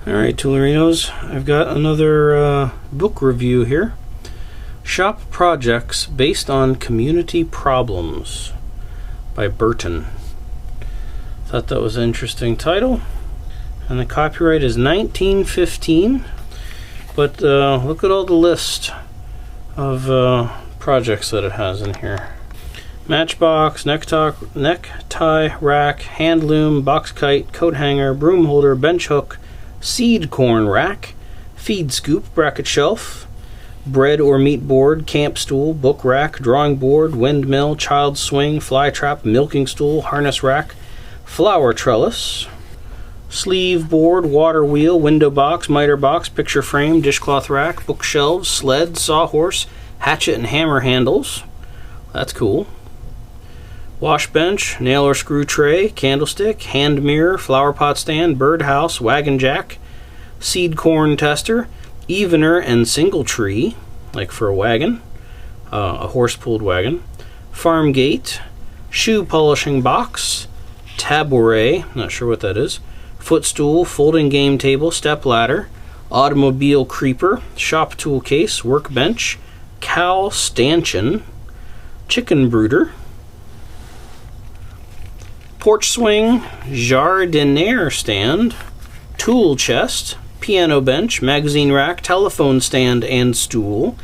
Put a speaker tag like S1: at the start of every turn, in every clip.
S1: Alright, Toolerinos, I've got another book review here. Shop Projects Based on Community Problems by Burton. Thought that was an interesting title. And the copyright is 1915. But look at all the list of projects that it has in here. Matchbox, necktie rack, hand loom, box kite, coat hanger, broom holder, bench hook, seed corn rack, feed scoop, bracket shelf, bread or meat board, camp stool, book rack, drawing board, windmill, child swing, fly trap, milking stool, harness rack, flower trellis, sleeve board, water wheel, window box, miter box, picture frame, dishcloth rack, bookshelves, sled, sawhorse, hatchet and hammer handles. That's cool. Wash bench, nail or screw tray, candlestick, hand mirror, flower pot stand, birdhouse, wagon jack, seed corn tester, evener and single tree, like for a wagon, a horse-pulled wagon, farm gate, shoe polishing box, tabouret, not sure what that is, footstool, folding game table, step ladder, automobile creeper, shop tool case, workbench, cow stanchion, chicken brooder, porch swing, jardiniere stand, tool chest, piano bench, magazine rack, telephone stand and stool,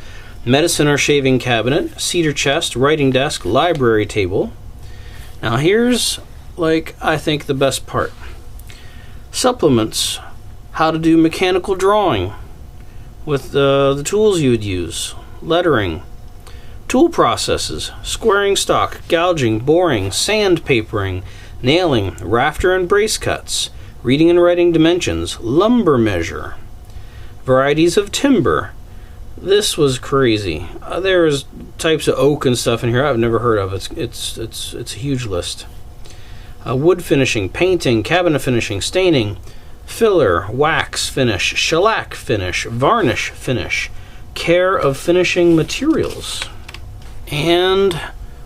S1: medicine or shaving cabinet, cedar chest, writing desk, library table. Now here's, I think the best part. Supplements. How to do mechanical drawing with the tools you would use. Lettering. Tool processes. Squaring stock, gouging, boring, sandpapering, nailing, rafter and brace cuts, reading and writing dimensions, lumber measure, varieties of timber. This was crazy. There's types of oak and stuff in here I've never heard of. It's a huge list. Wood finishing, painting, cabinet finishing, staining, filler, wax finish, shellac finish, varnish finish, care of finishing materials, and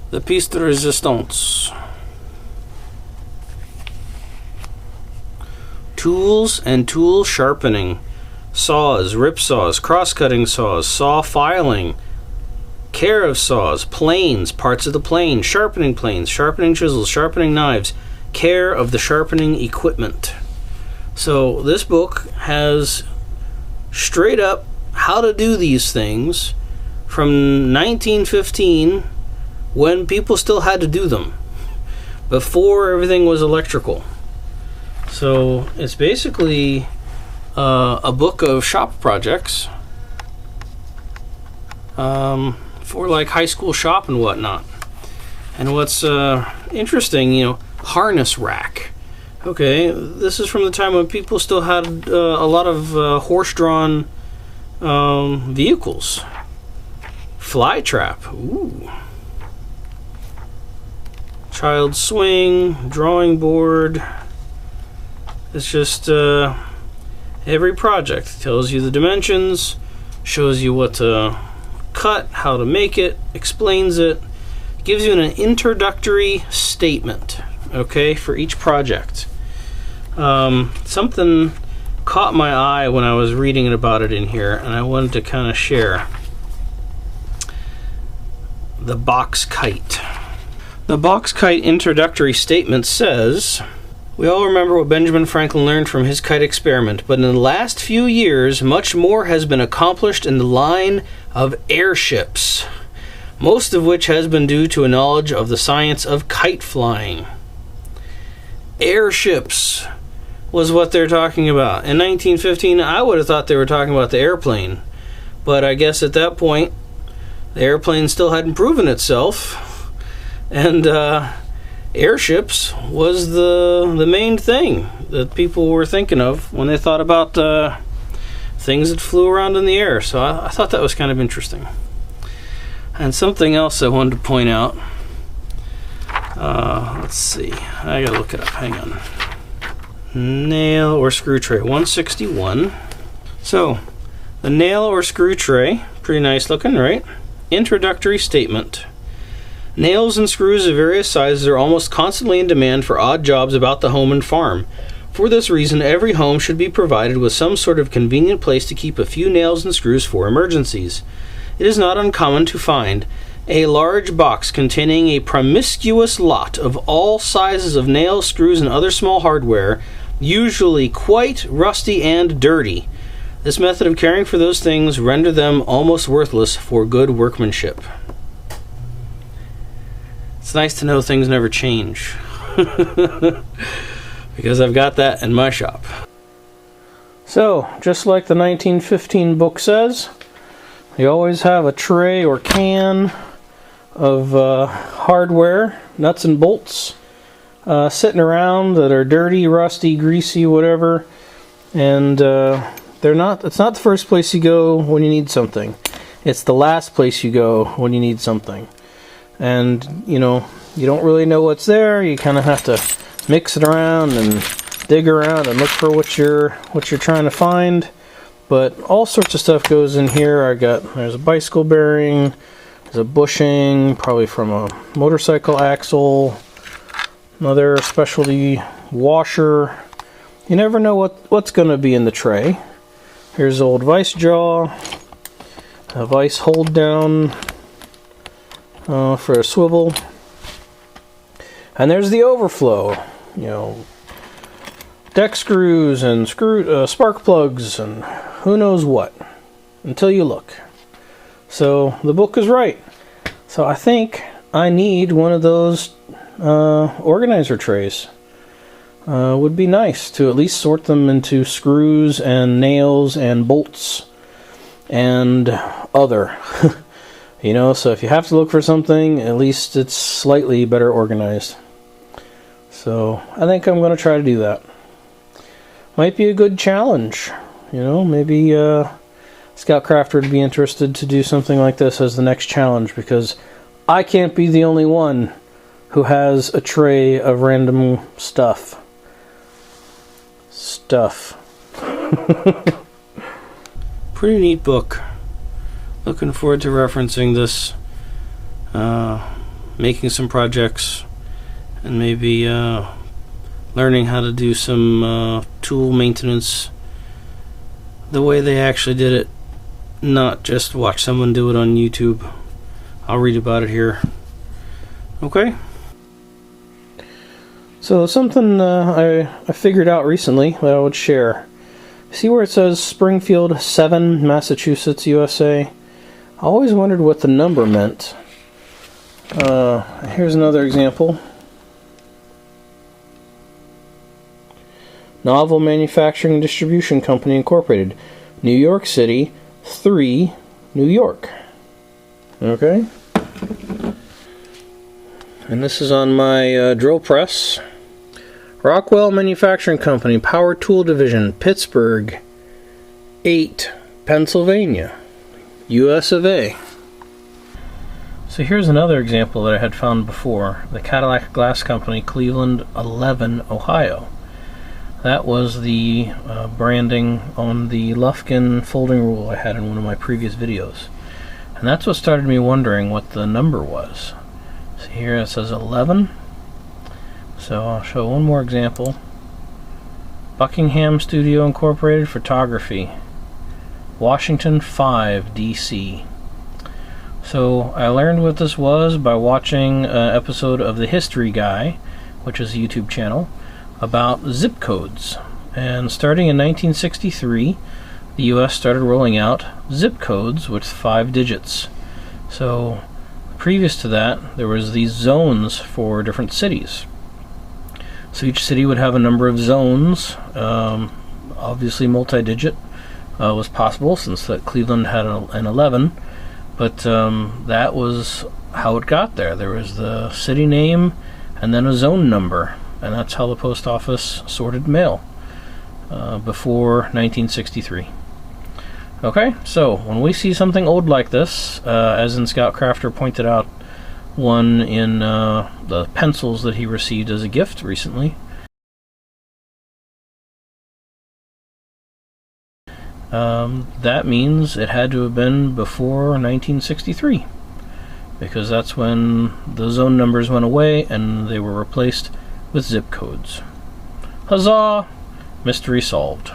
S1: the piece de resistance. Tools and tool sharpening, saws, rip saws, cross-cutting saws, saw filing, care of saws, planes, parts of the plane, sharpening planes, sharpening chisels, sharpening knives, care of the sharpening equipment. So this book has straight up how to do these things from 1915, when people still had to do them, before everything was electrical. So it's basically a book of shop projects for like high school shop and whatnot. And what's interesting, harness rack. Okay, this is from the time when people still had a lot of horse-drawn vehicles. Fly trap. Ooh. Child swing, drawing board. It's just every project tells you the dimensions, shows you what to cut, how to make it, explains it, gives you an introductory statement, okay, for each project. Something caught my eye when I was reading about it in here, and I wanted to kind of share. The box kite. The box kite introductory statement says, "We all remember what Benjamin Franklin learned from his kite experiment, but in the last few years, much more has been accomplished in the line of airships, most of which has been due to a knowledge of the science of kite flying." Airships was what they're talking about. In 1915, I would have thought they were talking about the airplane, but I guess at that point, the airplane still hadn't proven itself, and airships was the main thing that people were thinking of when they thought about things that flew around in the air. So I thought that was kind of interesting. And something else I wanted to point out. Let's see. I gotta look it up. Hang on. Nail or screw tray, 161. So, the nail or screw tray, pretty nice looking, right? Introductory statement. Nails and screws of various sizes are almost constantly in demand for odd jobs about the home and farm. For this reason, every home should be provided with some sort of convenient place to keep a few nails and screws for emergencies. It is not uncommon to find a large box containing a promiscuous lot of all sizes of nails, screws, and other small hardware, usually quite rusty and dirty. This method of caring for those things render them almost worthless for good workmanship. It's nice to know things never change. Because I've got that in my shop. So, just like the 1915 book says, you always have a tray or can of hardware, nuts and bolts, sitting around that are dirty, rusty, greasy, whatever, and it's not the first place you go when you need something. It's the last place you go when you need something. And, you don't really know what's there. You kind of have to mix it around and dig around and look for what you're trying to find. But all sorts of stuff goes in here. There's a bicycle bearing, there's a bushing, probably from a motorcycle axle, another specialty washer. You never know what's going to be in the tray. Here's old vice jaw, a vice hold down for a swivel, and there's the overflow. Deck screws and spark plugs and who knows what, until you look. So the book is right. So I think I need one of those organizer trays. Would be nice to at least sort them into screws and nails and bolts and other. So if you have to look for something, at least it's slightly better organized. So I think I'm going to try to do that. Might be a good challenge. Maybe Scout Crafter would be interested to do something like this as the next challenge, because I can't be the only one who has a tray of random stuff. Pretty neat book. Looking forward to referencing this, making some projects, and maybe learning how to do some tool maintenance the way they actually did it, not just watch someone do it on YouTube. I'll read about it here. Okay? So something I figured out recently that I would share. See where it says Springfield 7, Massachusetts, USA? I always wondered what the number meant. Here's another example. Novel Manufacturing and Distribution Company Incorporated, New York City, 3, New York. Okay? And this is on my drill press. Rockwell Manufacturing Company, Power Tool Division, Pittsburgh, 8, Pennsylvania, US of A. So here's another example that I had found before. The Cadillac Glass Company, Cleveland, 11, Ohio. That was the branding on the Lufkin folding rule I had in one of my previous videos. And that's what started me wondering what the number was. So here it says 11. So I'll show one more example. Buckingham Studio Incorporated Photography, Washington 5, DC. So I learned what this was by watching an episode of The History Guy, which is a YouTube channel, about zip codes. And starting in 1963, the US started rolling out zip codes with 5 digits. So previous to that, there was these zones for different cities. So each city would have a number of zones. Obviously multi-digit was possible, since that Cleveland had an 11, but that was how it got there. There was the city name and then a zone number, and that's how the post office sorted mail before 1963. Okay, so when we see something old like this, as in Scout Crafter pointed out one in the pencils that he received as a gift recently, that means it had to have been before 1963, because that's when the zone numbers went away and they were replaced with zip codes. Huzzah! Mystery solved.